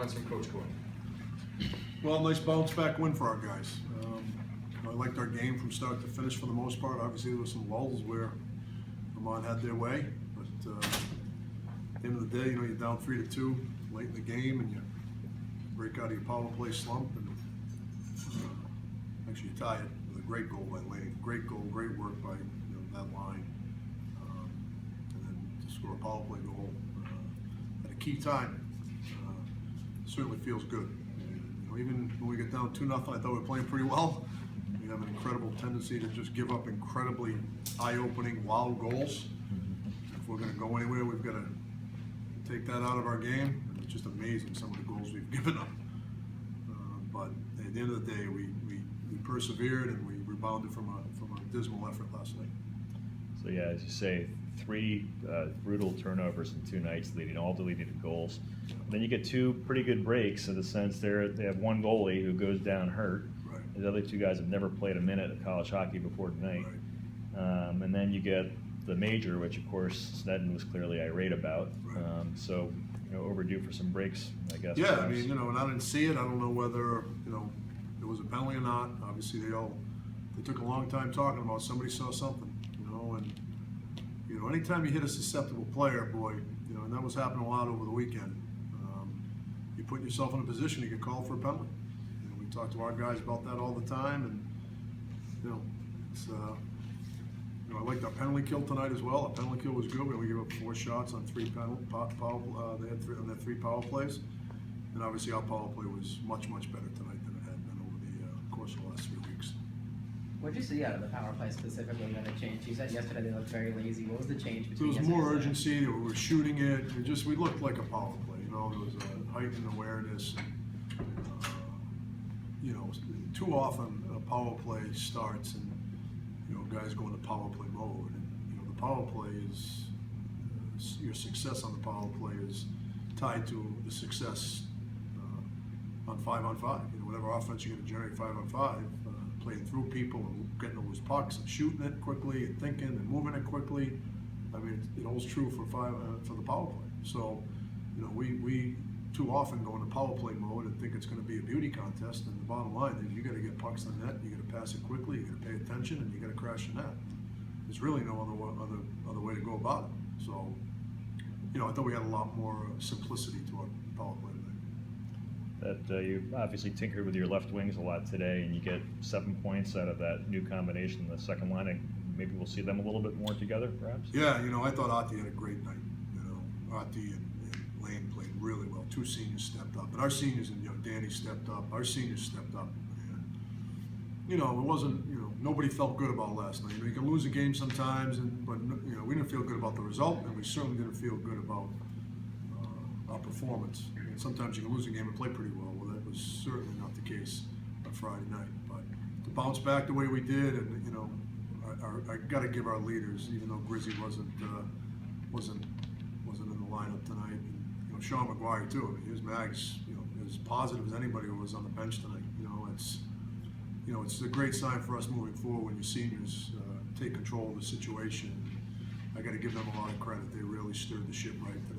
comments from Coach Quinn. Well, nice bounce back win for our guys. I liked our game from start to finish for the most part. Obviously, there were some lulls where Vermont had their way, but at the end of the day, you're down 3-2 late in the game, and you break out of your power play slump, and actually you tie it with a great goal by Lane. Great goal, great work by that line, and then to score a power play goal at a key time certainly feels good. Even when we get down 2-0, I thought we were playing pretty well. We have an incredible tendency to just give up incredibly eye-opening, wild goals. If we're going to go anywhere, we've got to take that out of our game. And it's just amazing some of the goals we've given up. But at the end of the day, we persevered and we rebounded from a dismal effort last night. So yeah, as you say, 3 brutal turnovers in 2 nights, all leading to goals. And then you get 2 pretty good breaks in the sense they have one goalie who goes down hurt. Right. The other 2 guys have never played a minute of college hockey before tonight. Right. And then you get the major, which of course Sneddon was clearly irate about. Right. So overdue for some breaks, I guess. Yeah, perhaps. I mean, and I didn't see it. I don't know whether there was a penalty or not. Obviously, they took a long time talking about somebody saw something, and anytime you hit a susceptible player, boy, and that was happening a lot over the weekend. You put yourself in a position to get called for a penalty. We talk to our guys about that all the time, and it's I liked our penalty kill tonight as well. Our penalty kill was good. We only gave up 4 shots on 3 power. They had 3 power plays, and obviously our power play was much better tonight than it had been over the course of the last 3 weeks. What did you see out of the power play specifically that had changed? You said yesterday they looked very lazy. What was the change between? There was more urgency. We were shooting it. We looked like a power play. There was a heightened awareness. Too often a power play starts and guys go into power play mode. And the power play is your success on the power play is tied to the success on 5-on-5. Whatever offense you're going to generate 5-on-5, playing through people and getting those pucks and shooting it quickly and thinking and moving it quickly. I mean, it holds true for the power play. So, we too often go into power play mode and think it's going to be a beauty contest. And the bottom line is you got to get pucks in the net, you got to pass it quickly, you got to pay attention, and you got to crash the net. There's really no other way to go about it. So, I thought we had a lot more simplicity to our power play tonight. That you obviously tinkered with your left wings a lot today, and you get 7 points out of that new combination in the second line. And maybe we'll see them a little bit more together, perhaps. Yeah, I thought Ati had a great night. Ati and Lane played really well. 2 seniors stepped up, and our seniors and Danny stepped up. Our seniors stepped up, and it wasn't nobody felt good about last night. You can lose a game sometimes, but we didn't feel good about the result, and we certainly didn't feel good about our performance. And sometimes you can lose a game and play pretty well. Well, that was certainly not the case on Friday night. But to bounce back the way we did, and I got to give our leaders, even though Grizzy wasn't in the lineup tonight. And, Sean McGuire too. I mean, his mag's as positive as anybody who was on the bench tonight. It's a great sign for us moving forward when your seniors take control of the situation. I got to give them a lot of credit. They really stirred the ship right today.